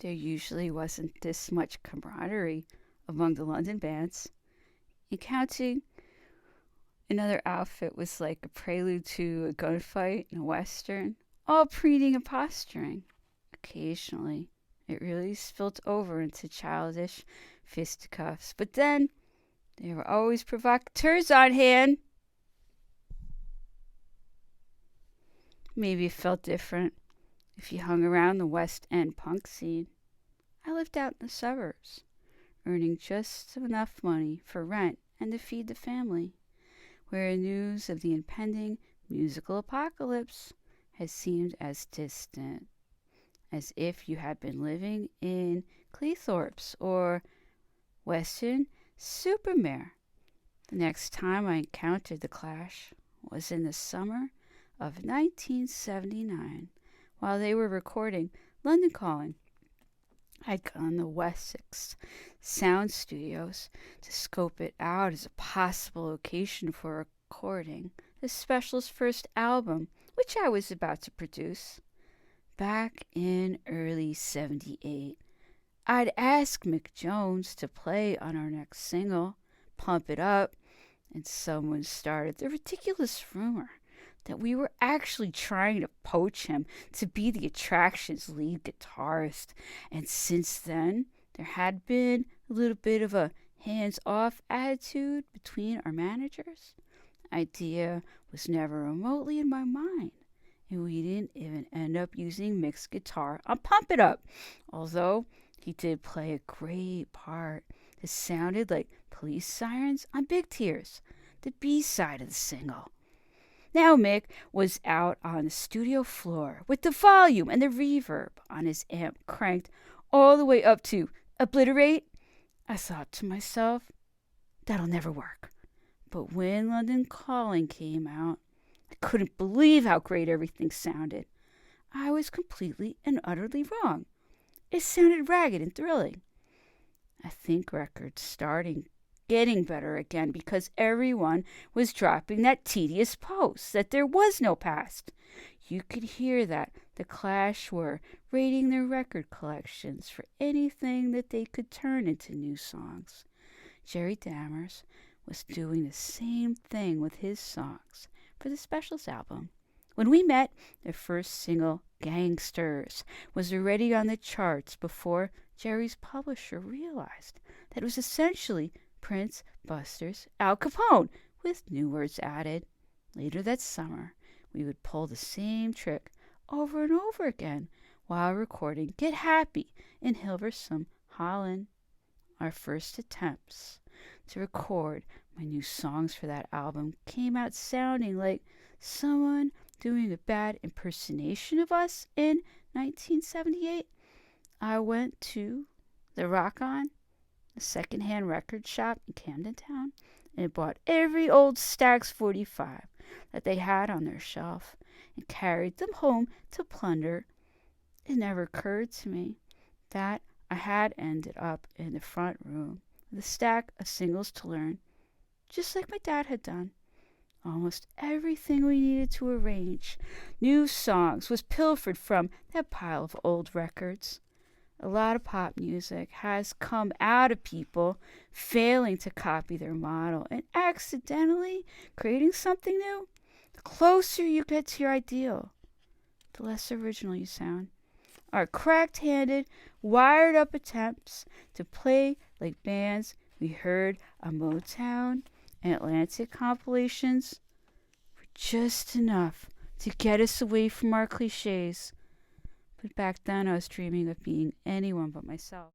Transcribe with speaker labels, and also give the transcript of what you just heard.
Speaker 1: There usually wasn't this much camaraderie among the London bands. Encountering another outfit was like a prelude to a gunfight in a western, all preening and posturing. Occasionally, it really spilled over into childish fisticuffs, but then there were always provocateurs on hand. Maybe it felt different if you hung around the West End punk scene. I lived out in the suburbs, earning just enough money for rent and to feed the family, where news of the impending musical apocalypse had seemed as distant as if you had been living in Cleethorpes or Weston Supermare. The next time I encountered the Clash was in the summer of 1979 while they were recording London Calling. I'd gone to Wessex Sound Studios to scope it out as a possible location for recording the Special's first album, which I was about to produce. Back in early 78, I'd asked Mick Jones to play on our next single, Pump It Up, and someone started the ridiculous rumor that we were actually trying to poach him to be the Attraction's lead guitarist. And since then, there had been a little bit of a hands-off attitude between our managers. The idea was never remotely in my mind, and we didn't even end up using Mick's guitar on Pump It Up, although he did play a great part. It sounded like police sirens on Big Tears, the B-side of the single. Now Mick was out on the studio floor with the volume and the reverb on his amp cranked all the way up to obliterate. I thought to myself, that'll never work. But when London Calling came out, I couldn't believe how great everything sounded. I was completely and utterly wrong. It sounded ragged and thrilling. I think records starting getting better again because everyone was dropping that tedious post that there was no past. You could hear that the Clash were raiding their record collections for anything that they could turn into new songs. Jerry Dammers was doing the same thing with his songs for the Specials album. When we met, their first single, Gangsters, was already on the charts before Jerry's publisher realized that it was essentially Prince Buster's Al Capone, with new words added. Later that summer, we would pull the same trick over and over again while recording Get Happy in Hilversum, Holland. Our first attempts to record my new songs for that album came out sounding like someone doing a bad impersonation of us in 1978. I went to the Rock On, a secondhand record shop in Camden Town, and bought every old Stax 45 that they had on their shelf and carried them home to plunder. It never occurred to me that I had ended up in the front room with a stack of singles to learn, just like my dad had done. Almost everything we needed to arrange new songs was pilfered from that pile of old records. A lot of pop music has come out of people failing to copy their model and accidentally creating something new. The closer you get to your ideal, the less original you sound. Our cracked-handed, wired-up attempts to play like bands we heard on Motown and Atlantic compilations were just enough to get us away from our cliches. But back then I was dreaming of being anyone but myself.